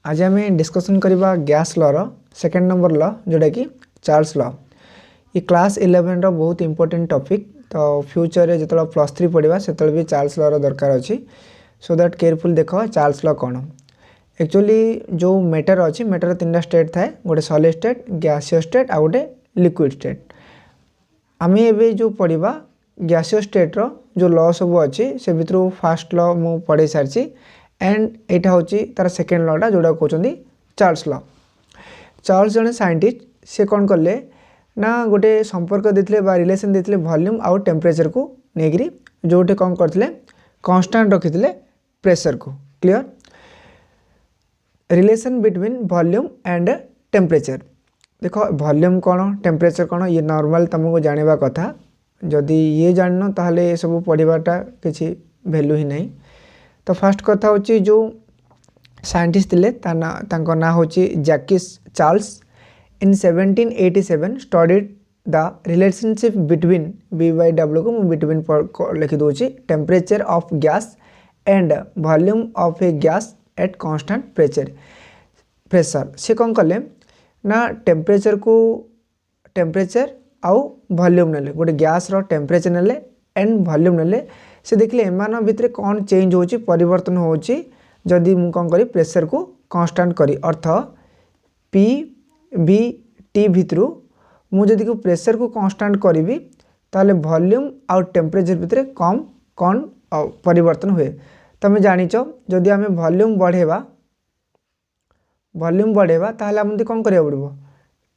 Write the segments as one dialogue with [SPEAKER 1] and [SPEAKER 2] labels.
[SPEAKER 1] आज आम डिस्कसन करवा gas law second number law जोटा कि चार्ल्स लॉ। ये क्लास 11 रो बहुत इंपोर्टेंट टॉपिक। तो फ्यूचर रे जो +3 पढ़ा से भी चार्ल्स लॉ दरकार अच्छी। सो दैट केयरफुल देख चार्ल्स लॉ कौन एक्चुअली जो मैटर अच्छी मैटर 3टा स्टेट थाए गोटे सॉलिड स्टेट गैसियस स्टेट आ गोटे लिक्विड स्टेट। आम ए जो पढ़ा गैसियस स्टेट रो जो लॉ सब अच्छी से भितर फास्ट लॉ मु पढ़े सारी एंड यहाँ हूँ तार सेकेंड लॉटा जोटा कहते चार्ल्स लॉ। चार्ल्स जड़े साइंटिस्ट से कौन कले ना गोटे संपर्क देते रिलेशन देते वॉल्यूम आउ टेम्परेचर को लेकिन जोटे कौन करते कांस्टेंट रखी प्रेशर को। Clear relation between volume and temperature. देखो वॉल्यूम कौन टेम्परेचर कौन ये नॉर्मल तुमको जानवा कथा। जदि ये जान ताहले सब पढ़ाटा किसी वैल्यू ही नहीं। तो फर्स्ट कथा हूँ जो साइंटिस्ट थे तांको ना हूँ Jacques Charles in 1787 studied the relationship between B/W को बिटवीन लिखी दूसरी temperature of gas and volume of a gas at constant pressure. से कौन कले ना टेम्परेचर आउ वॉल्यूम नेले गोटे गैस रो टेम्परेचर नेले एंड वॉल्यूम नेले से देखले एमान भितर कौन चेंज होची परिवर्तन होची जदि मु कौन करी प्रेशर को कांस्टेंट करी अर्थ P B T भितर मु जदि को प्रेशर को कांस्टेंट करी ताले वॉल्यूम आउ टेम्परेचर भितर कम कौन परिवर्तन हुए। तुम जानिच जदि आम वॉल्यूम बढ़ेवा ताले आमती कौन करिया पड़िबो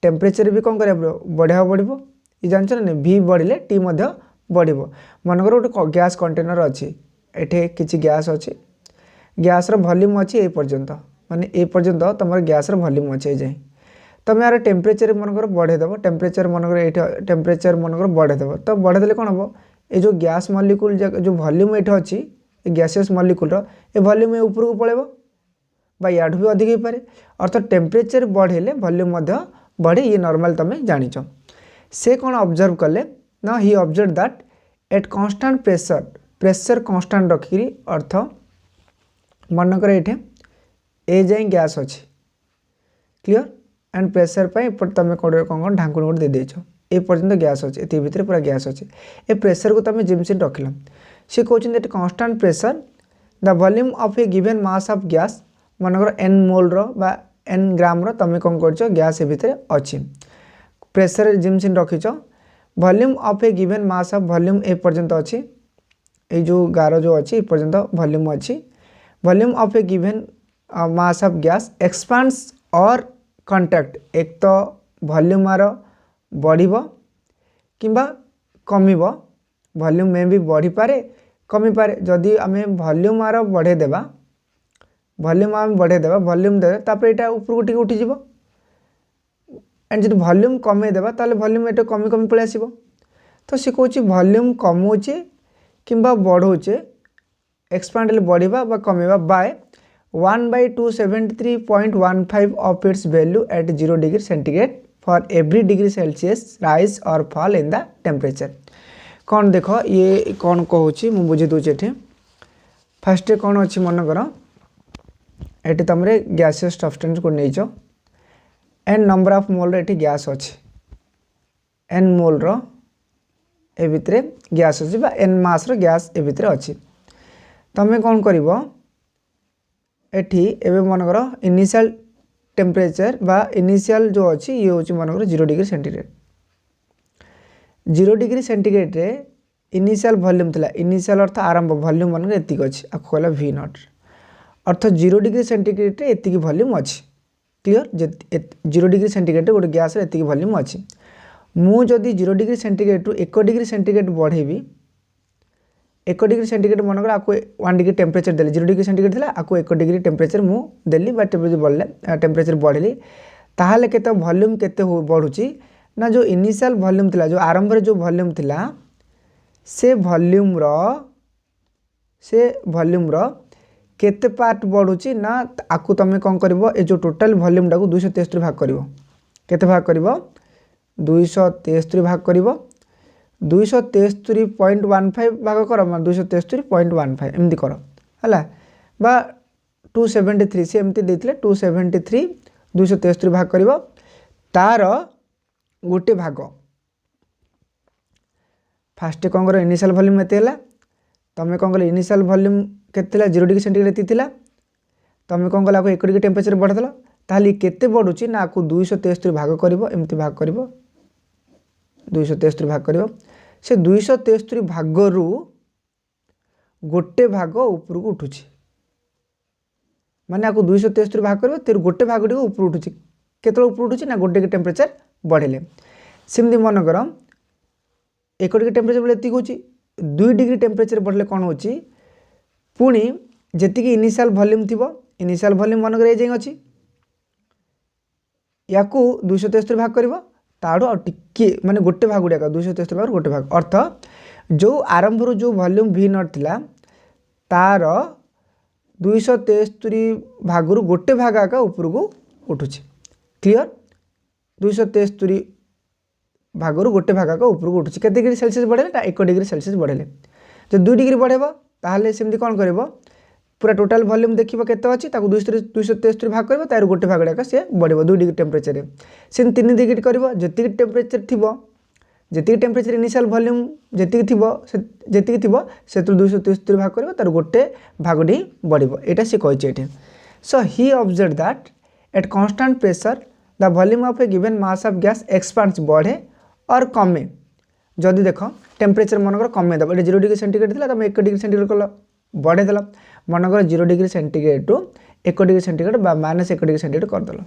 [SPEAKER 1] टेम्परेचर भी कौन करिया पड़िबो बढ़िया पड़िबो। ये जानछ ना V बढ़िले T मध्य बढ़िबो। मनकर गोटे गैस कंटेनर अच्छी एठे किछि गैस अच्छी गैस रो वॉल्यूम अच्छी ए पर्यंत माने ए पर्यंत तुम गैस रो वॉल्यूम अच्छे जाए तुम यार टेम्परेचर मनकर बढ़ेदेव टेम्परेचर मनकर ये टेम्परेचर मनकर बढ़ेदेव तो बढ़ेदे कौन हम ये जो गैस मॉलिक्यूल जो वॉल्यूम ये अच्छी गैसियस मॉलिक्यूल ए वॉल्यूम ए ऊपर को पड़ेबो बा याठू भी अधिक हो पारे अर्थात टेम्परेचर बढ़ेले वॉल्यूम बढ़े ये नॉर्मल तुम जानिच। से कौन ऑब्जर्व कले ना he observe that at constant pressure constant रखी अर्थ मनकर ये ए जाए गैस अच्छी क्लियर एंड प्रेशर तुम कौन ढांकुणी गोटे दे देछ ए पर्यंत गैस अच्छे ये भितर पूरा गैस अच्छे ए प्रेशर को तुम जिमसिन रखिल सी कहते at constant pressure the volume of a given mass of gas मनकर n मोल बा n ग्राम तुम कौन कर गैस ए भितर अच्छी प्रेशर जिमसिन रखीच volume of a given mass of volume ए पर्यंत अच्छी ये जो गार जो अच्छी ए पर्यंत वॉल्यूम अच्छी volume of a given mass of gas expands और कॉन्ट्रैक्ट एक तो वॉल्यूम आर बढ़िबो किंबा कमिबो वॉल्यूम में भी बढ़ी पारे कमी पारे जदि आमे वॉल्यूम आर बढ़े देबा वॉल्यूम दे तापर एटा ऊपर को टिके उठी जिवो एंड जब वॉल्यूम कमे देबा ताले वॉल्यूम एटा कमी कमी पळे आसीबो। तो से कहूँ वॉल्यूम कमौचे किंबा बढ़ौचे एक्सपांड बढ़िबा बा कमेबा by 1/273.15 of its value at 0 degree centigrade for every degree Celsius rise और फॉल इन द टेम्परेचर। कौन देख ये कौन कहूँ मुझे बुझे दूचे ये फास्ट कौन अच्छी मनकर ये तुम गैसियस सब्सटेंस को नहीं एन नंबर ऑफ मोल ये गैस अच्छे एन मोल ए भितर गैस अच्छी एन मास गैस ए भितर अच्छी तुम कौन कर एवं मनकर इनिशियल टेम्परेचर बा इनिशियल जो अच्छी ये हूँ मनकर 0 डिग्री सेंटीग्रेड 0 डिग्री सेंटीग्रेड रे इनिशियल वॉल्यूम थिला इनिशियल अर्थ आरंभ वॉल्यूम मनकर एतिक अच्छी आपको कहला V0 अर्थ 0 डिग्री सेंटीग्रेड रे एतिक वॉल्यूम अच्छी क्लियर 0 डिग्री सेंटीग्रेड गोटे गैस एतिक वॉल्यूम अच्छी मु जदि 0 डिग्री सेंटीग्रेड रु 1 डिग्री सेंटीग्रेड बढ़ेबी 1 डिग्री सेंटीग्रेड मनकर आपको 1 डिग्री टेम्परेचर देली 0 डिग्री सेंटीग्रेड थिला आपको 1 डिग्री टेम्परेचर मु देली बा टेम्परेचर बढ़ेली ताहले केते वॉल्यूम केते बढ़ुची ना जो इनिशियल वॉल्यूम थिला जो आरंभ रे जो वॉल्यूम थिला से वॉल्यूम रो केते पार्ट बढ़ुची ना आकु तुम कौन करिवो ए जो टोटल वॉल्यूम टाको 273 भाग करिवो केते भाग करिवो 273 भाग करिवो 273.15 भाग कर 273.15 एमती कर है बा 273 सी एमती देते 273 273 भाग कर तार गोटे भाग फास्ट कौन कर इनिशियल वॉल्यूम एत तुम कौन कल इनिशियल वॉल्यूम के 0 डिग्री सेंटीग्रेड ये तुम कौन कल 1 डिग्री टेम्परेचर बढ़ादेल ताहले केते बढ़ुची ना आपको 273 भाग कर एमती भाग कर 273 भाग कर से 273 भागरू गोटे भाग ऊपर को उठुची माने आपको 273 भाग कर तेर गोटे भाग टी ऊपर उठुची केतल ऊपर उठुची ना 1 डिग्री टेम्परेचर बढ़ेले सेमती मन कर 1 डिग्री टेम्परेचर बढ़े ये होची 2 डिग्री टेम्परेचर बढ़ले कौन होची पुणी जेतिकी इनिशियल वॉल्यूम थिबो इनिशियल वॉल्यूम मन कर ए जाई अछि याकू 273 भाग कर ताड़ू आ टिके माने गोटे भाग गुड़ाक 273 भाग गोटे भाग अर्थ जो आरंभ जो वॉल्यूम भी नॉट थिला तार 273 भागरू गोटे भाग आका ऊपर को उठुची क्लियर 273 भागरू गोटे भाग आका ऊपर को उठुची केते डिग्री सेल्सियस बढ़ेले 1 डिग्री सेल्सियस बढ़ेले जो 2 डिग्री बढ़ेबो ताहले सेमती कोन करबो पूरा टोटाल वॉल्यूम देखिबो केते अछि ताको 273 भाग करबो तार गोटे भाग डाका से बढ़िबो 2 डिग्री टेम्परेचर रे सेम 3 डिग्री करबो जति टेम्परेचर थिबो जति टेम्परेचर इनिशियल वॉल्यूम जति थिबो से 273 भाग करबो तार गोटे भाग डी बढ़िबो एटा से कहै छै एटे so he observe that at constant pressure the volume of a given mass of gas expands बढ़े और कमे जदि देख टेम्परेचर मनकर कमे दब ये 0 डिग्री सेंटीग्रेड था तुम 1 डिग्री सेंटीग्रेड कल बढ़े देल मनकर 0 degree centigrade to 1 degree centigrade minus 1 degree centigrade करदेल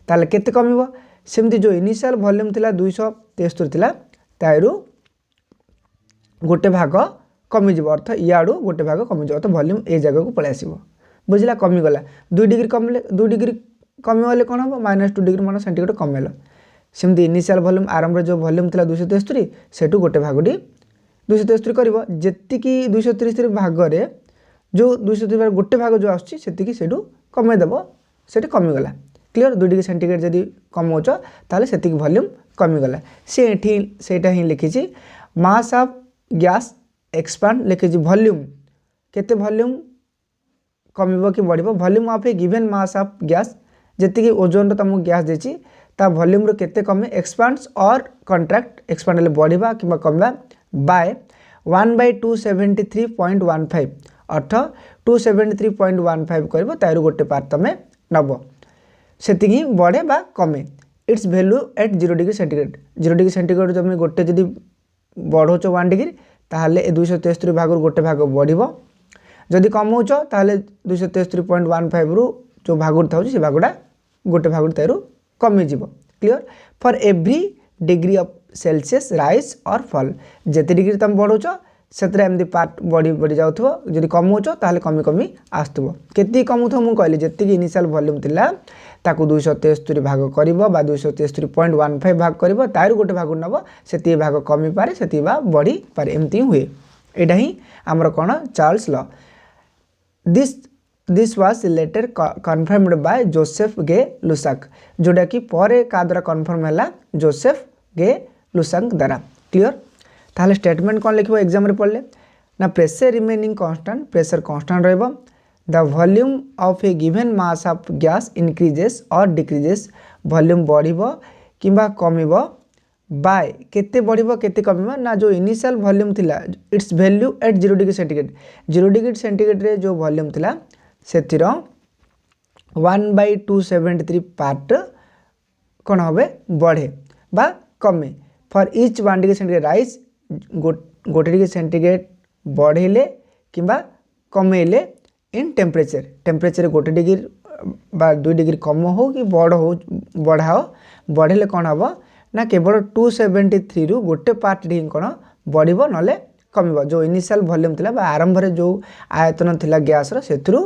[SPEAKER 1] ताले केते कमिबो सेमती जो इनिशियल वॉल्यूम थिला 273 थिला ताइरु गोटे भाग कमी जीव अर्थ इयाडू गोटे भाग कमी जीव अर्थ वॉल्यूम ए जगह को पळे आसीबो बुझला कमी गला 2 डिग्री कमले 2 डिग्री कमी वाले कोन हो -2 डिग्री मन सेंटीग्रेड कमेला सेमती इनिशियल वॉल्यूम आरंभ जो वॉल्यूम थिला 273 सेटू गोटे भागडी 273 करिवो जेतिकी 273 भाग रे जो 273 गोटे भाग जो आछी सेतिकी सेटू कमे देबो सेटी कमी गला क्लियर 2 डिग्री सेंटीग्रेड जदी कम होचो ताले सेतिकी वॉल्यूम कमी गला से एठी सेटा ही लिखिची मास ऑफ गैस एक्सपांड लिखिची वॉल्यूम केते वॉल्यूम कमिबो कि बढ़िबो volume of a given mass of gas जेतिकी ओजोन रो तुमको गैस देची ता वॉल्यूम रो केते कमे एक्सपांड्स और कॉन्ट्रैक्ट एक्सपांड ले बढ़िबा किबा कमबा बाय 1/273.15 अर्थ 273.15 करबो तारु गोटे पार्ट तमे नबो सेतिकी बढ़े बा कमे it's value at 0 degree centigrade 0 degree centigrade जब गोटे जदी बढ़ोचो 1 डिग्री ताहले 273 भाग गोटे भाग बढ़िबो जदी कम होचो ताहले 273.15 रु जो भाग थाउ से भागडा गोटे भाग तारु कमी जीवो clear for every degree of Celsius rise और फॉल जेते डिग्री तुम बढ़ोचो सेतरे एमदी पार्ट बॉडी बढ़ी जाउथबो जदी कम होचो ताहले कमी कमी आस्तबो केती कम होथो मु कहली जेती इनिशियल वॉल्यूम थिला ताकू 273 भाग करिवो बा 273.15 भाग करिवो तार गोटे भाग नबो सेती भाग कमी पारे सेती बा बढ़ी पारे एमती हुए एटा ही हमर कोन Charles law this was later confirmed by Joseph Gay Lussac जोटा कि परे का द्वारा कन्फर्म हैला जोसेफ गे लुसाक द्वारा क्लियर ताहले स्टेटमेंट कौन लिखबो एग्जाम रे पढ़ले ना pressure remaining constant pressure constant रहबो the volume of a given mass of gas increases और डिक्रीजेस वॉल्यूम बढ़िबो किबा कमिबो बाय केते बढ़िबो केते कमिबो ना जो इनिशियल वॉल्यूम थिला its value at 0 degree centigrade 0 degree centigrade रे जो वॉल्यूम थिला सेतिर 1/273 पार्ट कौन होबे बढ़े बा कमे for each 1 degree centigrade rise गोटे डिग्री सेंटीग्रेड बढ़ेले किबा कमेले इन टेम्परेचर गोटे डिग्री बा 2 डिग्री कम हो कि बढ़ाओ बढ़ेले कौन हम ना केवल 273 रु गोटे पार्ट डी कौन बढ़िबो नले कमिबो जो इनिशियल वॉल्यूम थिला बा आरंभ रे जो आयतन थिला गैस रो सेथुरु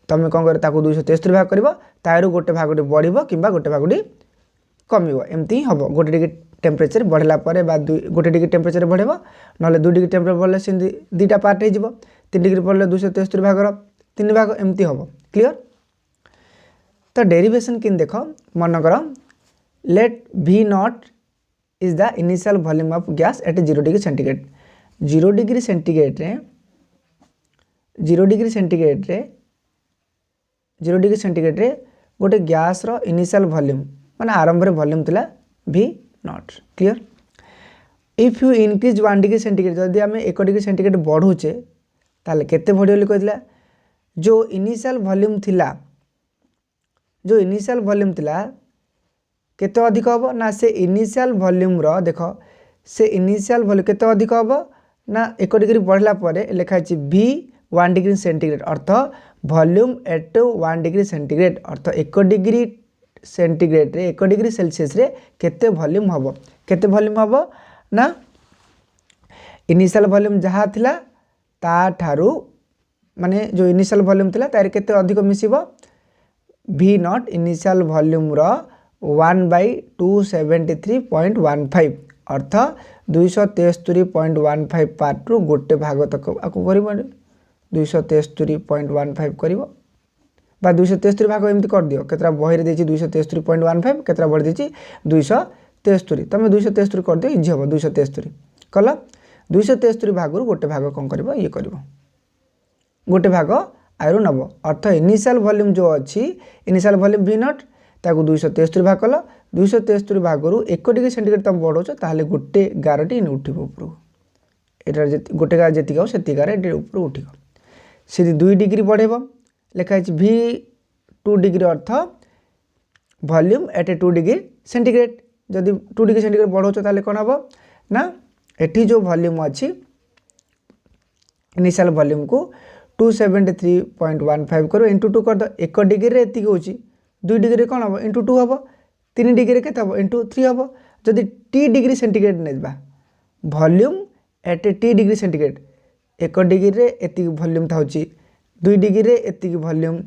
[SPEAKER 1] तमे कोन करे ताको 273 भाग करबो तारु गोटे भागडी बढ़िबो किबा गोटे भागडी कमिबो एमती हबो गोटे डिग्री टेम्परेचर बढ़ला परे बा गोटे डिग्री टेम्परेचर बढ़ेबो नले 2 डिग्री टेम्परेचर बढ़ले से दुटा पार्ट हे जिवो 3 डिग्री बढ़ले 273 भागर 3 भाग एमती हबो क्लियर तो डेरिवेशन किन देखो मन कर let V naught is the initial volume of gas at 0 degree centigrade 0 degree centigrade रे 0 डिग्री सेंटीग्रेड रे गोटे गैस रो इनिशियल वॉल्यूम माने आरंभ रे वॉल्यूम थिला V not clear. If you increase 1 degree centigrade जदि आम 1 डिग्री सेंटीग्रेड बढ़ुचे ताले केते बढ़ियो कहला जो इनिशियल वॉल्यूम थिला केते अधिक हम ना से इनिशियल वॉल्यूम रो देख से इनिशियल वॉल्यूम केते अधिक हम ना 1 डिग्री बढ़ला परे लिखा है V 1 degree centigrade earth volume at 1 degree centigrade earth 1 degree centigrade रे 1 डिग्री सेल्सियस रे केते वॉल्यूम हम ना इनिशियल वॉल्यूम जहाँ थिला ता ठारू माने जो इनिशियल वॉल्यूम थिला तार केते अधिक मिसिबो V नॉट इनिशियल वॉल्यूम रो 1/273.15 अर्थ 273.15 पार्ट रु गोटे भाग तक आपको करिबो 273.15 करिबो बा 273 भाग एमती कर दियो केतरा बही रे देछि 273.15 केतरा बढ़ देछि 273 तमे 273 कर दियो इजी हो 273 कला 273 भाग रु गोटे भाग कोन करिवो ये करिवो गोटे भाग आयरु नब अर्थ इनिशियल वॉल्यूम जो अच्छी इनिशियल वॉल्यूम V नॉट ताकू 273 भाग कल 273 भाग रु 1 डिग्री सेंटीग्रेड तुम बढ़ाऊच ताहले गोटे गारटी उठिब ऊपर एटा गोटे गार जेति गाओ सेति गार एटी ऊपर उठिब से 2 डिग्री बढ़ेब लिखा है V 2 डिग्री अर्थ वॉल्यूम एट 2 डिग्री सेंटीग्रेड जदि 2 डिग्री सेंटीग्रेड बढ़ाऊच ताहले कोन हबो ना एठी जो वॉल्यूम अच्छी इनिशियल वॉल्यूम को 273.15 करो इंटू 2 कर दो 1 डिग्री रे एति होची 2 डिग्री कौन हम इंटू 2 हम 3 डिग्री के इंटू 3 हम जदि T डिग्री सेंटीग्रेड नेबा volume at T degree centigrade 1 degree रे एति वॉल्यूम थाउची 2 डिग्री रे एति वॉल्यूम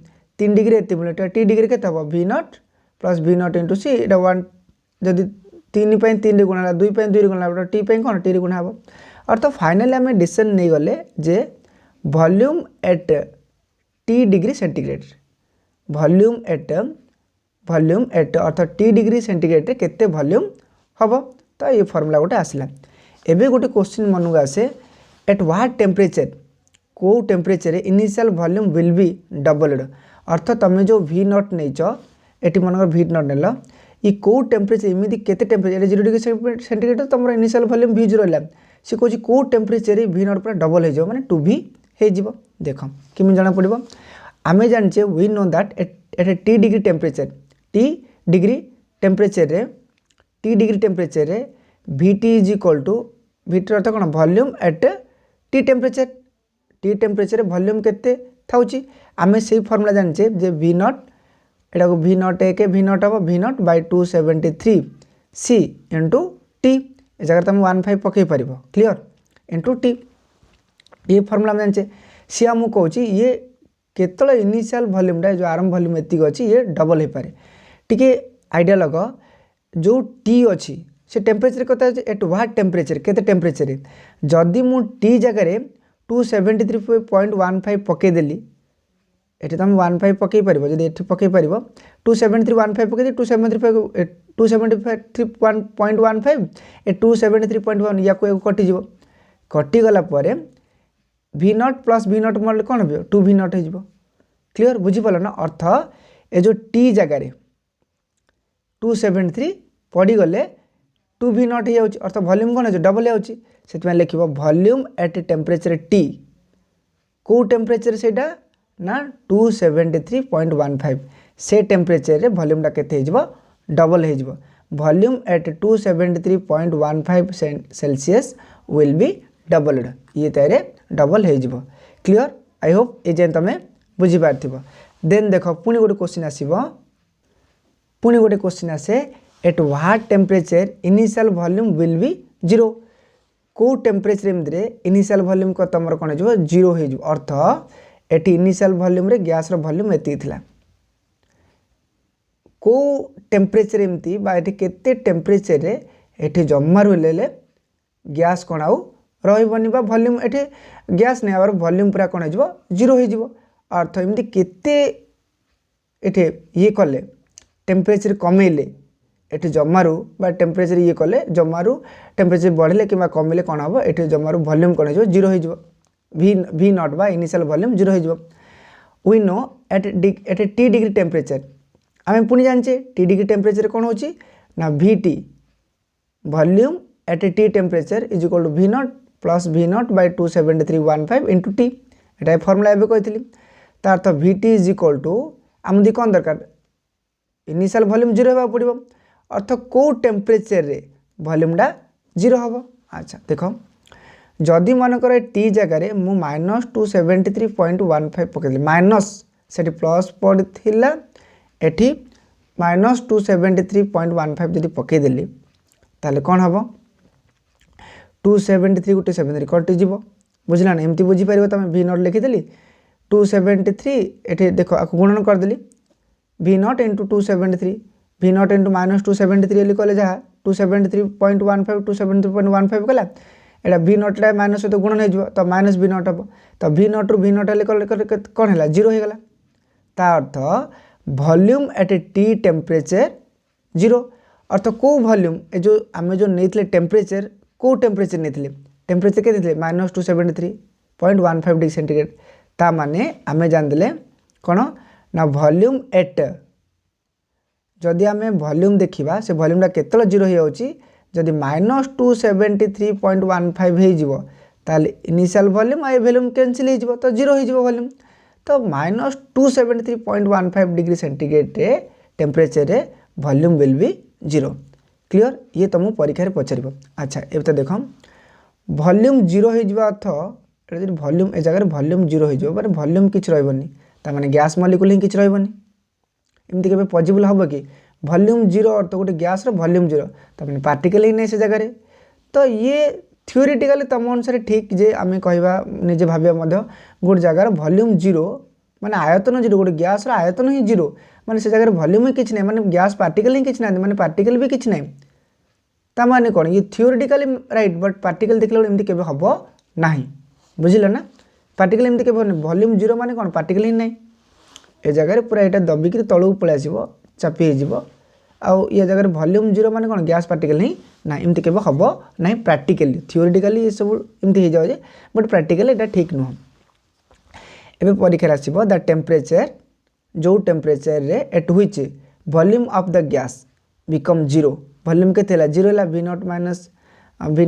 [SPEAKER 1] 3 डिग्री एति वॉल्यूम T डिग्री के V naught plus V naught into C एटा 1 जदि 3 पे 3 रे गुणा 2 पे 2 रे गुणा T पे कौन T रे गुणा हम अर्थ फाइनली आम डिसीजन नहीं गले जे volume at T degree centigrade volume at अर्थ T डिग्री सेंटीग्रेड केते वॉल्यूम हम तो ये फॉर्मूला गोटे आसला एबे गोटे क्वेश्चन मन को आसे एट व्हाट टेम्परेचर को temperature initial volume will be doubled अर्थ तुम जो V नॉट नहीं एटी मन V नॉट नेल ये कौ टेम्परेचर इमिदी केते टेम्परेचर 0 डिग्री सेंटीग्रेड तुम इनिशियल वॉल्यूम V0 रहा सी कौन कौ टेम्परेचर V नॉट पूरा डबल हो माने 2V हो देख किमी जाना पड़ो आम जाने we know that at T degree temperature T degree temperature रे VT is equal to VT अर्थ कौन volume at T temperature volume केते थाउची आम से फॉर्मूला जाने जे V नॉट एटा को V नॉट एक V नॉट हम V naught by 273 C into T ए जगह तुम 15 पकई पार क्लियर इंटू T ये फॉर्मूला हम जाने सी आमको कौच ये केतल इनिशियल वॉल्यूमटा जो आरंभ वॉल्यूम एतिक अच्छी ये डबल हो पाए टी आइडिया लग जो T अच्छी से टेम्परेचर कत एट व्हाट टेम्परेचर केते टेम्परेचर जदि मु T जगह 273.15 पकईदेली ये तुम 15 पकई पार जब ये पकई पार 273.15 पकई 273.15 ए 273.1 या कटिज कटिगला V naught plus V naught मल्ल कौन हो 2V नॉट हो क्लियर बुझीपाल ना अर्थ ए जो T जगार 273 पड़गले 2V नॉट हो अर्थ वॉल्यूम कौन हो डबल हो लिख वॉल्यूम एट टेम्परेचर T कौ टेम्परेचर से ना 273.15 से टेम्परेचर रे वॉल्यूमटा केते हो डबल हो volume at 273.15 Celsius will be doubled ये तारे डबल हो क्लियर आई होप ये जाए तुम बुझीपार देन देख पुणी गोटे क्वेश्चन आसे at what temperature initial volume will B 0 कौ टेम्परेचर एमती इनिशियल वॉल्यूम को तुम कौन हो 0 हो अर्थ एटी इनिशियल वॉल्यूम रे गैस रो वॉल्यूम एति थिला कौ टेम्परेचर एमती बा एटी केते टेम्परेचर रे एटी जमारू लेले गैस कौन आउ रही वॉल्यूम एटे गैस नहीं आवर वॉल्यूम पूरा कौन हो 0 हो अर्थ एमती केते एटे ये कले टेम्परेचर कमेले एटी जमारू बा टेम्परेचर ये कले जमारू टेम्परेचर बढ़ले कि कमेले कौन हम ये जमारू वॉल्यूम कौन हो 0 हो V नॉट बा इनिशियल वॉल्यूम 0 हो वी नो एट टी डिग्री टेम्परेचर आम पुणी जाने टी डिग्री टेम्परेचर कौन हो ना V T volume at T temperature is equal to V naught plus V naught by 27315 into T एटा फर्मुला एवं कही तार अर्थ V T is equal to आमदी कौन दरकार इनिशियल वॉल्यूम जीरो होगा पड़ो अर्थ कौ टेम्परेचर रे वॉल्यूमटा जीरो हम। अच्छा देख जदि मनकर टी जगार मु -273.15 पकईली माइनस से प्लस पड़ा एटी -273.15 जब पकईदेली ताले कौन हम 273 को 273 कटिज बुझला ना एमती बुझीपर तुम वी नट लिखिदेली 273 ये देख आपको गुणन करदेली V naught into 273 V naught into -273 कले जहाँ 273.15 273.15 कला यहाँ वी नटा माइनस सहित गुणन हो तो माइनस वी नट हम तो वी नट रू वी नट कौन है जीरो हो गला ता अर्थ volume at T temperature zero अर्थ कौ वॉल्यूम ए जो आम जो नहीं टेम्परेचर कौ टेम्परेचर नहीं टेम्परेचर के -273.15 डिग्री सेंटीग्रेड ता माने आम जानदे कौन ना वॉल्यूम एट जदि आम वॉल्यूम देखा से वॉल्यूमटा केतल जीरो हो जदि -273.15 हो इनिशियल वॉल्यूम आ वॉल्यूम कैंसिल हो तो जीरो हो वॉल्यूम तो -273.15 डिग्री सेंटीग्रेड रे टेम्परेचर रे volume will B zero clear ये तुमको परीक्षा पचार। अच्छा ये तो देख वॉल्यूम जीरो हो अर्थ वॉल्यूम ए जगह वॉल्यूम जीरो हो माने वॉल्यूम किछ रहबनी तार गैस मॉलिक्यूल ही किछ रहबनी एमती केबे पॉसिबल हम कि वॉल्यूम जीरो अर्थ गोटे गैस रो वॉल्यूम जीरो तार पार्टिकल ही नहीं से जगह तो ये थियोरिटिकली तुम अनुसार ठीक जे आम कहवा निजे भाविया गोटे जगार वॉल्यूम जीरो माने आयतन जीरो गोटे गैस रो आयतन ही जीरो माने से जगह वॉल्यूम ही किछ नहीं माने गैस पार्टिकल ही किछ नहीं माने पार्टिकल भी किछ नहीं ता माने कौन ये थियोरिटिकली राइट बट पार्टिकल देखला एमती केबे हबो नाही बुझिल ना पार्टिकल एमती केबे वॉल्यूम जीरो माने कौन पार्टिकल ही नहीं ए जगह पूरा यहाँ दबिकी तलू पलि आसो चापी हो ये जगह वॉल्यूम जीरो माने कौन गैस पार्टिकल ही ना एमती केबे हम ना प्रैक्टिकली थियोरिटिकली ये सब एमती हो जाए बट प्रैक्टिकली ये ठीक नुह एवं परीक्षा आसो द टेम्परेचर जो टेम्परेचर रे at which volume of the gas become zero volume के जीरो है V naught minus V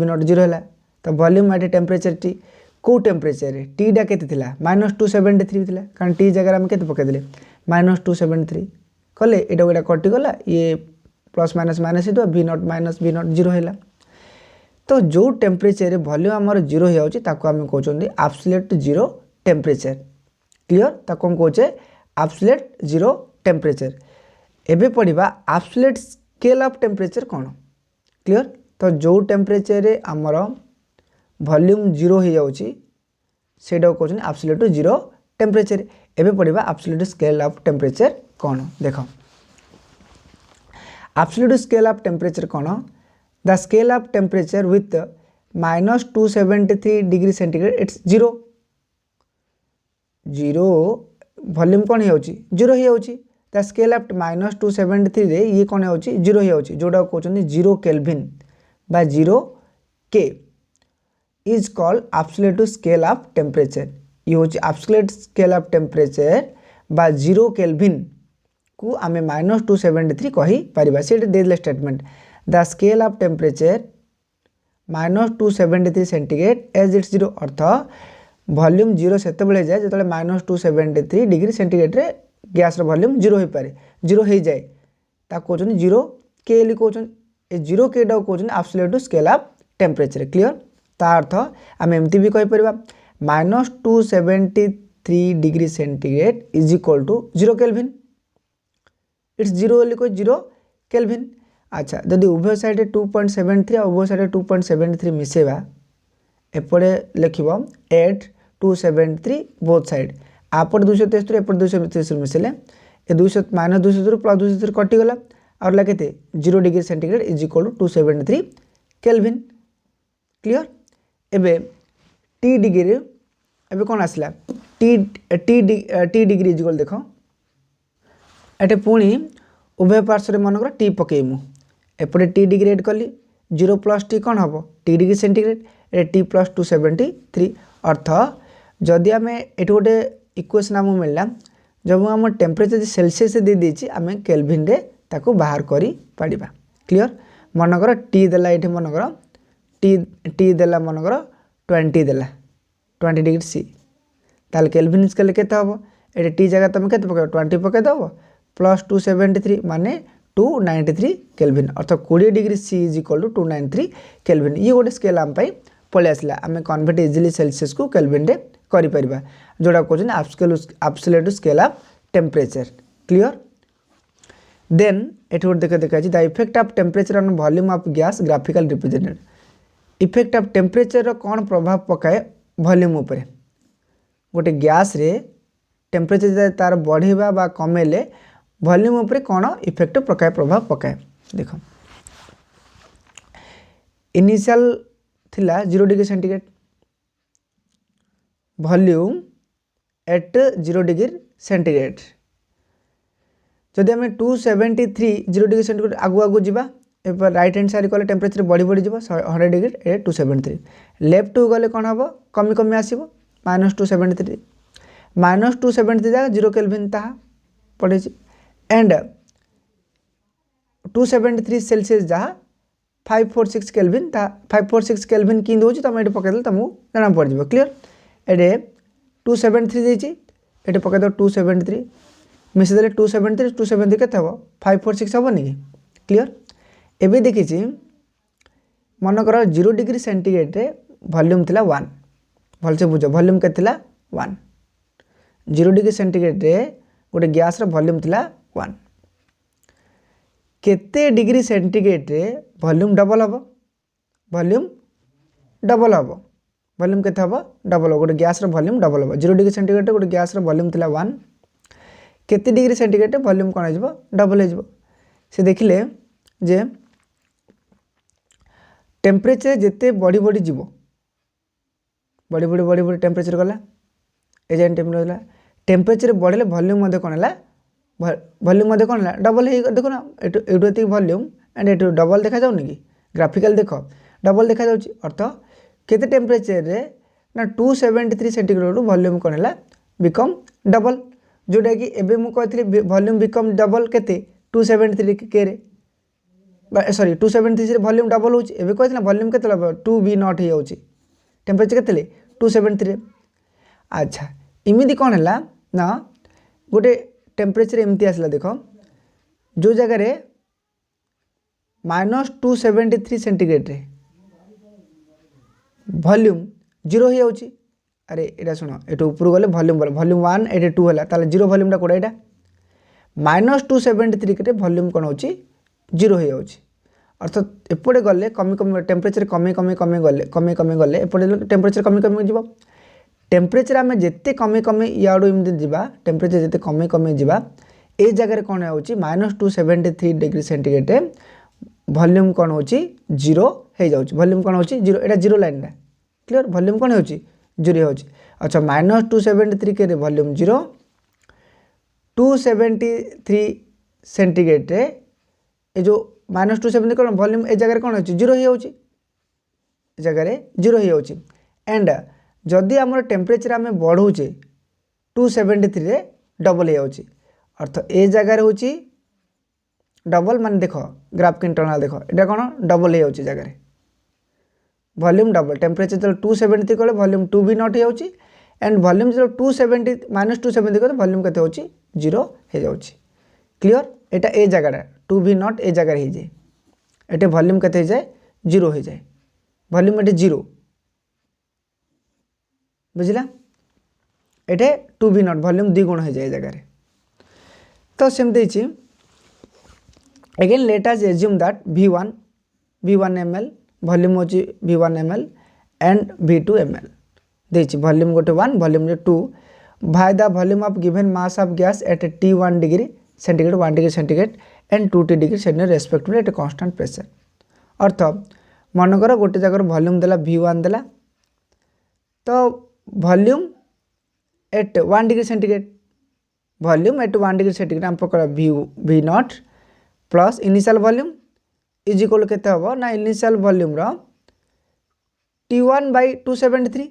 [SPEAKER 1] naught zero है तो वॉल्यूम एट टेम्परेचर टी कौ टेम्परेचर रे टी डा केते थिला -273 थिला कारण टी जगह आम केते पकईदेले -273 कले एटा गोटा कटिगला ये प्लस माइनस माइनस हो वी नॉट जीरो है तो जो टेम्परेचर वॉल्यूम आमर जीरो हो आम कहते एब्सोल्यूट जीरो टेम्परेचर क्लियर ताको हम कहे एब्सोल्यूट जीरो टेम्परेचर एबे पढ़ा एब्सोल्यूट स्केल ऑफ टेम्परेचर कौन क्लियर तो जो टेम्परेचर आमर वॉल्यूम जीरो हो जाऊँगी से कहते एब्सोल्यूट जीरो टेम्परेचर एवं पढ़ा एब्सोल्यूट स्केल ऑफ टेम्परेचर कौन देख एब्सोल्यूट स्केल ऑफ टेम्परेचर कौन the scale of temperature with -273 degree centigrade it's zero zero volume कौन हो जीरो हो द स्केल ऑफ -273 रे ये कौन हो जीरो हो जोटा कहते जीरो केल्विन बा जीरो के is called absolute scale of temperature ये हूँ एब्सोल्यूट स्केल ऑफ टेम्परेचर बा जीरो केल्विन को आम -273 कही पारिबा से देले statement the scale of temperature -273 centigrade as it's zero अर्थ वॉल्यूम जीरो से जाए जो -273 डिग्री सेंटीग्रेड रे गैस वॉल्यूम जीरो हो पारे जीरो हो जाए कहते जीरो के कहते जीरो के कहते absolute scale of temperature clear ता अर्थ आम एमती भी कहीपर -273 degree centigrade is equal to zero kelvin it's zero कोई जीरो केल्विन। अच्छा जदि उभय साइड 2.73 और उभय साइड 2.73 मिसेवा एपटे लिख 8.273 बोथ साइड आपटे 273 एपटे 273 मिसेले ए 200 -273 प्लस 273 कटिगला और लगे 0 degree centigrade is equal to 273 kelvin clear एबे टी डिग्री एबे कौन आसला टी डिग्री इज इक्वल देख एटे पुणी उभय पार्श्व मनकर टी पकेमु एपटे टी डिग्री एड कली 0 प्लस टी कौन हम T degree centigrade A T +273 अर्थ जदि आम ये गोटे इक्वेशन आमको मिलला जब आम टेम्परेचर सेल्सियस दे देछि आम केल्विन रे ताको बाहर करी पाड़िबा। क्लियर। मनकर टी देला ये मनकर टी देला मनकर 20 देला 20 डिग्री सी ताल केल्विन स्केल केते हबो ये टी जगह तुम केते पके 20 पके दबो प्लस 273 माने 293 केल्विन अर्थात 20 degree C is equal to 293 kelvin. ये गोटे स्केल आम पलि आसला आम कन्वर्ट इजिली सेल्सियस को केल्विन रे करि परिबा जोड़ा कहछन absolute scale of temperature. Clear. Then एठी गोटे देखा the effect of temperature on volume of gas graphical represented. Effect of temperature कौन प्रभाव पकाए वॉल्यूम उपरे गोटे गैस रे टेम्परेचर तार बढ़ेबा बा कमेले वॉल्यूम उपरे कौन इफेक्ट पकाए प्रभाव पकाए। देख इनिशियल थिला 0 degree centigrade volume eight 0 degree centigrade जदि आम 273 0 डिग्री सेंटीग्रेड आगु आगु जावा राइट हैंड साइड कले टेम्परेचर बढ़ी बढ़ी जा 100 डिग्री ए 273 लेफ्ट टू गले कौन हम कमी कमी आसो -273 -273 जगह 0 केल्विन ताहा पड़े एंड 273 सेल्सियस जहाँ 546 केल्विन 546 केल्विन कि दूसरी तुम ये पकईदे तुमको जना पड़ जाए। क्लीयर। ये 273 देती ये पकईद 273 मिसेदे 273 273 के 546 हेनी कि। क्लीयर। एबे देखी मनकर 0 डिग्री सेंटीग्रेड रे वॉल्यूम थिला 1 भलसे बुझ वॉल्यूम के 1 0 डिग्री सेंटीग्रेड रे गोटे गैस वॉल्यूम थिला 1 केते डिग्री सेंटीग्रेड रे वॉल्यूम डबल हम वॉल्यूम डबल हम वॉल्यूम केते हम डबल गोटे गैस वॉल्यूम डबल हम 0 डिग्री सेंटीग्रेड गोटे गैस वॉल्यूम थिला 1 केते डिग्री सेंटीग्रेड वॉल्यूम कौन हो डबल हो से देखिले जे टेम्परेचर जिते बढ़ी बढ़ी जीव बढ़ी बढ़ी बढ़ी बढ़ी टेम्परेचर गला एजेंट टेम्परेचर टेम्परेचर बढ़े वॉल्यूम कौन है वॉल्यूम कौन है डबल हो देख ना ये वॉल्यूम एंड ये डबल देखा जाऊनी कि ग्राफिकल देख डबल देखा जाऊँगी अर्थ केते टेम्परेचर रे ना 273 सेंटीग्रेड वॉल्यूम कौन है बिकम डबल जोटा कि एबे मु कहथि वॉल्यूम बिकम डबल केते 273 के रे सॉरी 273 वॉल्यूम डबल होची एबे कहथि वॉल्यूम केते 2V0 हो जाउची टेम्परेचर केते 273। अच्छा इमिदी कौन है ना गोटे टेम्परेचर एमती आसला देख जो जगह रे -273 सेंटीग्रेड रे वॉल्यूम 0 हो जाउची। अरे एटा सुन एटू ऊपर गले वॉल्यूम वॉल्यूम 1 एटे 2 है ताले 0 वॉल्यूमटा कोड़ा एटा -273 के वॉल्यूम कौन होची 0 हो जाउची अर्थात एपटे गले कमी कमी टेम्परेचर कमी कमी कमी गले एपटे टेम्परेचर कमी कमी जीव टेम्परेचर आम जिते कमी कमी इयाड़ू एमती जावा टेम्परेचर जिते कमी कमी जावा ए जगह कौन होची -273 डिग्री सेंटीग्रेड रे वॉल्यूम कौन होची 0 हो जाउची वॉल्यूम कौन होची 0 एटा 0 लाइन टा। क्लियर। वॉल्यूम कौन होची 0 होची। अच्छा -273 के वॉल्यूम 0 273 सेंटीग्रेड रे ए जो -273 कौन वॉल्यूम ए जगह कौन होची 0 हो जाउची जगह 0 हो जाउची एंड जदि आम टेम्परेचर आम बढ़ाऊे 273 रे डबल हो जाउची अर्थ ए जगह होची डबल मान देख ग्राफ के इंटरनल देख एटा कौन डबल हो जाउची जगह वॉल्यूम डबल टेम्परेचर जो 273 कले वॉल्यूम 2V0 हो जाउची एंड वॉल्यूम जो 270 -270 कले वॉल्यूम केते होची 0 हो जाउची। क्लियर। एटा ए जगह 2V0 ए जगह हो जाए एटे वॉल्यूम केते हो जाए 0 हो जाए वॉल्यूम एटे 0 बुझला एटे 2V0 वॉल्यूम 2 गुण हो जाए जगह तो सेमती again let us assume that V1 ml volume होची V1 ml and V2 ml देछि वॉल्यूम गोटे 1 volume 2 by the volume of given mass of gas at T1 degree centigrade 1 degree centigrade and 2 degree centigrade respectively at constant pressure अर्थ मनकर गोटे जगह volume देला V1 देला तो volume at 1 degree centigrade volume at 1 degree centigrade हम पकड़ V0 plus initial volume is equal केते हबो ना इनिशियल वॉल्यूम रो T1 बाय 273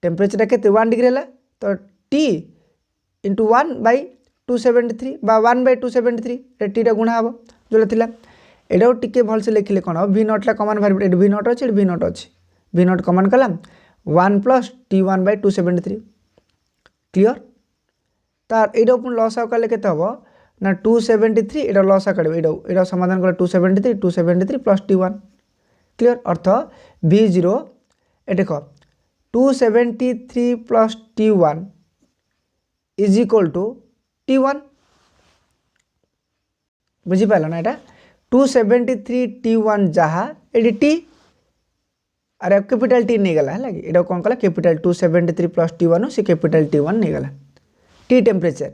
[SPEAKER 1] टेम्परेचर केते 1 डिग्री है तो T इंटू 1/273 बा 1/273 टी टा गुणा हम जो थिला एटा टिके भल से लिखिले कौन हम v नॉट ला common variable at v naught अछि एट v नॉट अछि v नॉट कॉमन कला 1 प्लस t1/273 क्लियर तार एटा पुन लॉस आउ कले केते हबो ना 273 एटा लॉस आ करबे एटा समाधान कर 273 प्लस t1 क्लियर अर्थ v0 ए देखो 273 plus t1 is equal to t1 बुझी पाइल ना एटा 273 t1 जहा एडी t अरे कैपिटल टी नहीं गला है एटा कौन कला कैपिटल 273 प्लस t1 से कैपिटल t1 नहीं गला टी टेम्परेचर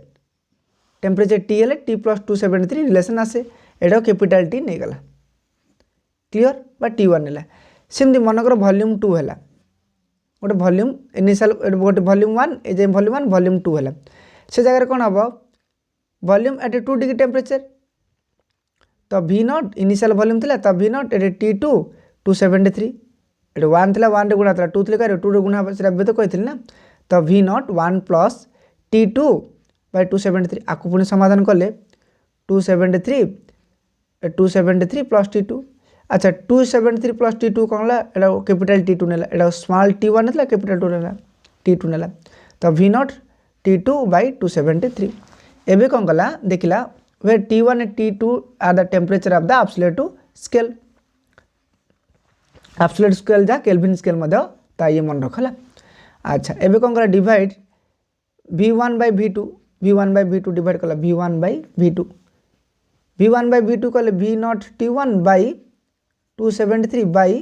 [SPEAKER 1] टी हेले टी प्लस 273 रिलेशन आसे एटा कैपिटल टी नहीं गला क्लियर बा t1 है सेमती मनकर वॉल्यूम 2 है गोटे वॉल्यूम इनिशियल गोटे वॉल्यूम 1 ए वॉल्यूम 1 वॉल्यूम 2 है से जगह कौन हम वॉल्यूम एट 2 डिग्री टेम्परेचर तो v नॉट इनिशियल वॉल्यूम थिला तो v not at t2 273 eight 1 थिला 1 रे गुणा थिला 2 थिला करे 2 रे गुणा सेटा बे तो कहथिल ना तो v नॉट 1 प्लस t2/273 आकु पुणी समाधान कले 273 प्लस t2 अच्छा 273 प्लस t2 कौन ला एटा कैपिटल t2 नेला एटा स्मॉल t1 नेला कैपिटल 2 नेला t2 नेला तो v नॉट t2/273 एबे कौन कला देखिला where t1 and t2 are the temperature of the absolute scale जा केल्विन स्केल मध्य ता ये मन रखला अच्छा एबे कौन कला डिवाइड v1/v2 डिवाइड कला v1/v2 कले v नॉट t1/273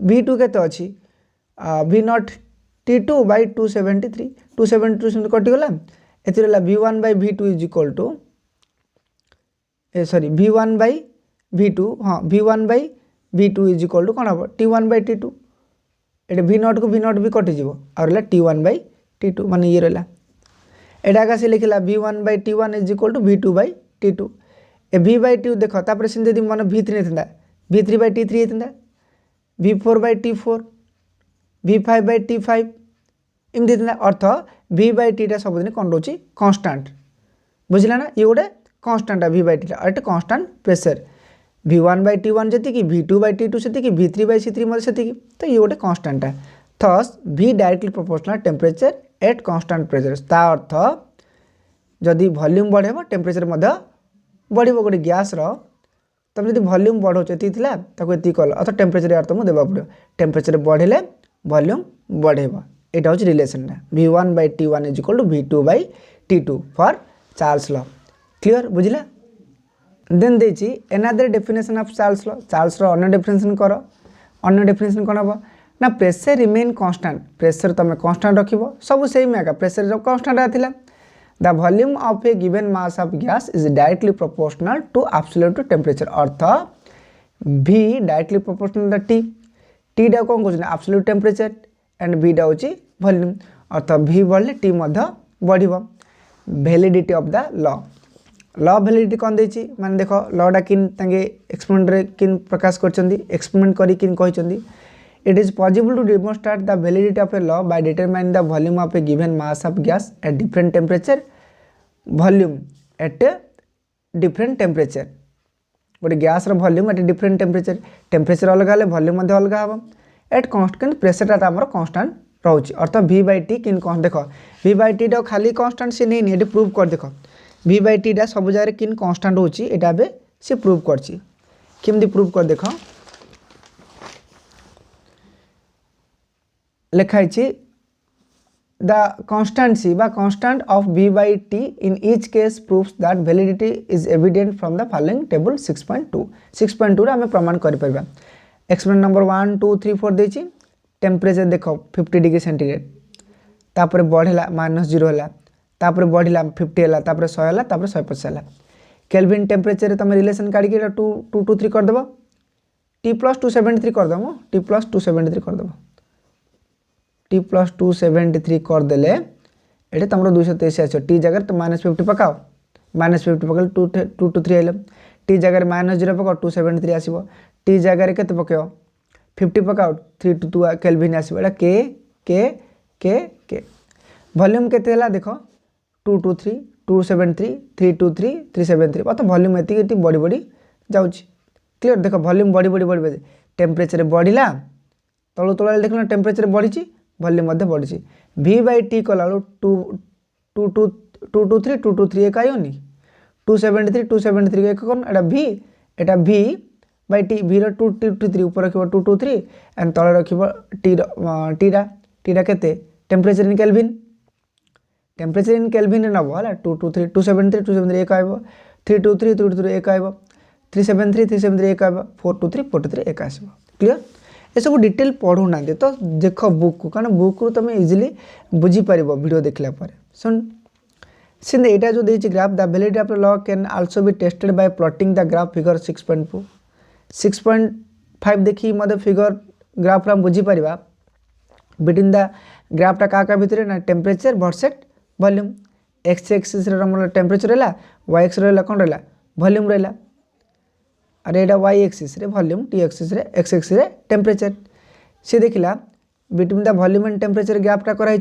[SPEAKER 1] v2 केते अछि v नॉट t2/273 272 कटि गला एतिरला v1/v2 is equal to sorry v1/v2 हाँ v1/v2 इज इक्वल टू कौन हम t1/t2 एट v नॉट को v नॉट भी कटि जीवो और t1/t2 माने ये रहला एटा का से लिखला v1/t1 is equal to v2/t2 A v/t देखो तापर सिन यदि मन v3 नेथिंदा v3/t3 हेतिंदा v4/t4 v5/t5 इम देथिंदा अर्थ v/t टा सब दिन कोन रोची कांस्टेंट बुझला ना ये गोटे कांस्टेंट v/t टा एट कांस्टेंट प्रेशर v1/t1 जति कि v2/t2 सेति कि v3/c3 मल सेति तो ये गोटे कांस्टेंट है thus v directly proportional temperature at constant pressure ता अर्थ जदि वॉल्यूम बढ़ेबो टेम्परेचर मध्य बढ़िबो गोटे गैस रो तुम जदि वॉल्यूम बढ़ो एति थिला ताको एति कल अथ टेम्परेचर यार तुम देबा पड़ो टेम्परेचर बढ़िले वॉल्यूम बढ़ेबो एटा होच relation v1/t1 is equal to v2/t2 for Charles law clear बुझिला देन देछि अनदर डेफिनेशन ऑफ चार्ल्स रो अन्य डेफिनेशन करो अन्य डेफिनेशन कोन हबो ना प्रेशर रिमेन कांस्टेंट प्रेशर तमे कांस्टेंट रखिबो सब सेम एका प्रेशर जो कांस्टेंट आथिला the volume of a given mass of gas is directly proportional to absolute temperature अर्थ v directly proportional the t डा कोन कोन एब्सोल्यूट टेम्परेचर एंड v डा होची वॉल्यूम अर्थ v बढ़ले t मध्य बढ़िबो validity of the law validity कौन देछि माने देखो लॉ डा किन तंगे एक्सपेरिमेंट रे किन प्रकाश करचंदी एक्सपेरिमेंट करी किन कहिचंदी it is possible to demonstrate the validity of a law by determining the volume of a given mass of gas at different temperature volume at different temperature गोटे गैस रो volume at different temperature अलग हेले volume मध्ये अलग हबो eight constant pressure ता हमर constant रहउची अर्थ v/t किन कौन देखो v/t डा खाली कांस्टेंट से नहीं एटी प्रूव कर देखो v/t डा सब जगह किन कांस्टेंट होची एटा बे से प्रूव करची केमदी प्रूव कर देखो लिखाई छी द constancy बा constant of v/t in each case proves that validity is evident from the following table 6.2 रे हमें प्रमाण कर परबा एक्सपेरिमेंट नंबर 1 2 3 4 देछि टेम्परेचर देखो 50 डिग्री सेंटीग्रेड तापर बढ़ला -0 हला तापर बढ़ला 50 हला तापर 100 हला तापर 150 हला केल्विन टेम्परेचर रे तमे रिलेशन काढी के 223 कर देबो t + 273 कर दमो t + 273 कर देबो t + 273 कर देले एटे तमरो 283 आछो t जगह तो -50 पकाओ -50 पकल 223 आइलो t जगह -0 पकाओ 273 आसीबो t जगह केते पकाओ 50 पकाओ 322 केल्विन आसीबो एटा के वॉल्यूम केते हला देखो 223 273 323 373 मतलब वॉल्यूम एति बढ़ी बढ़ी जाउछि क्लियर देख वॉल्यूम बढ़ी बढ़ी बढ़ी टेम्परेचर बढ़िला तलू तला देख टेम्परेचर बढ़ी वॉल्यूम बढ़ी v बाई टी कला 223 223 एक आयोनी 273 273 एक कौन एटा v बाई टी v रो 223 ऊपर रखिबो 223 एंड तले रखिबो टीरा केते टेम्परेचर इन केल्विन नब है 223 273 273 एक आइब 323 323 एक आइब 373 373 एक आइब 423 423 एक आसब क्लियर ये सब डिटेल पढ़ू ना तो देख बुक को कारण बुक रू तुम इजिली बुझीपर वीडियो देखला सुन सिंध यहाँ जो देती graph the validity of law can also be tested by plotting the graph figure 6.4 6.5 देखी मतलब फिगर ग्राफ हम बुझीपर बिटवीन द ग्राफटा क्या भितर ना temperature versus volume X axis temperature रहा वाई एक्स रहा कौन रहा वॉल्यूम रहा अरे यहाँ Y axis volume T axis X axis temperature see देखला between the volume and temperature ग्राफटा कराई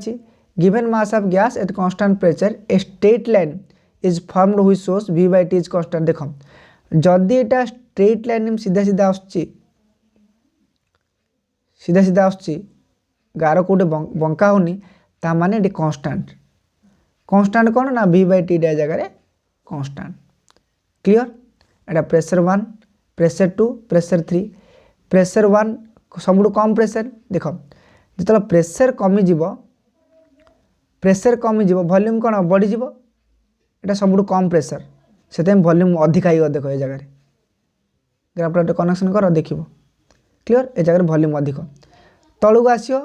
[SPEAKER 1] given mass of gas at constant pressure a straight line is formed which shows v by T is constant देख जदि एटा straight line सीधा सीधा आसुची गार कोटे बंका होनी ता माने एटी कांस्टेंट कौन ना v बाई टी जगह कांस्टेंट क्लियर एटा प्रेशर 1 प्रेशर 2 प्रेशर 3 प्रेशर 1 सब कम प्रेशर देख जो प्रेशर कमिज वॉल्यूम कौन बढ़ीज यहाँ सब कम प्रेशर से वॉल्यूम अधिक आएगा देख ये जगह ग्राफटा कनेक्शन कर देख क्लियर ए जगह वॉल्यूम अधिक तलू आसो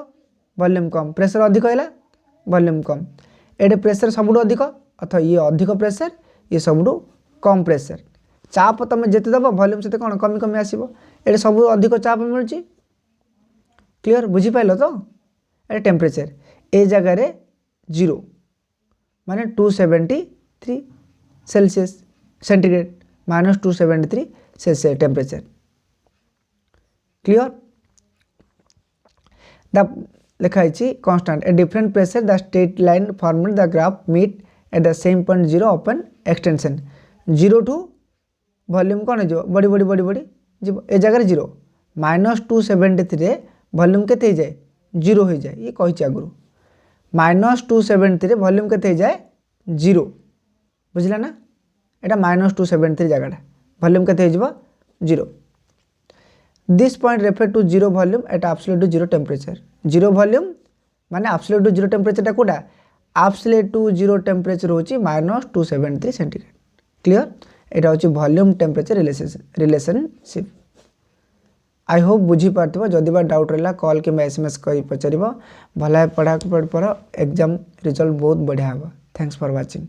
[SPEAKER 1] वॉल्यूम कम प्रेशर अधिक है वॉल्यूम कम ये प्रेशर सब अधिक अथवा ये अधिक प्रेशर ये सब कम प्रेशर चाप तुम जिते दब वॉल्यूम से कौन कमी कमी आसो ये सब अधिक चाप मिलूँ क्लियर बुझीपाल तो ये टेम्परेचर ए जगह 0 माने 273 Celsius centigrade minus 273 Celsius temperature clear the लिखाई constant a different pressure the straight line formed the graph meet at the same point 0 open extension 0 to volume कौन हो बढ़ी बढ़ी बढ़ी बढ़ी जीव ए जगह 0 माइनस 273 वॉल्यूम के जाए 0 हो जाए ये कही आगुरी माइनस 273 वॉल्यूम के जाए 0 बुझला ना यहाँ माइनस 273 जगह वॉल्यूम के 0 this point refer to 0 volume at absolute to 0 temperature 0 volume माने एब्सोल्यूट टू 0 टेम्परेचर कोटा एब्सोल्यूट टू 0 टेम्परेचर होची माइनस 273 सेंटीग्रेड क्लियर यहाँ हूँ volume temperature relationship I hope बुझी पार्थिव जदि बा डाउट रहा कॉल कि एसएमएस कर पचार भल पढ़ा पढ़ एग्जाम रिजल्ट बहुत बढ़िया हे थैंक्स फॉर वाचिंग।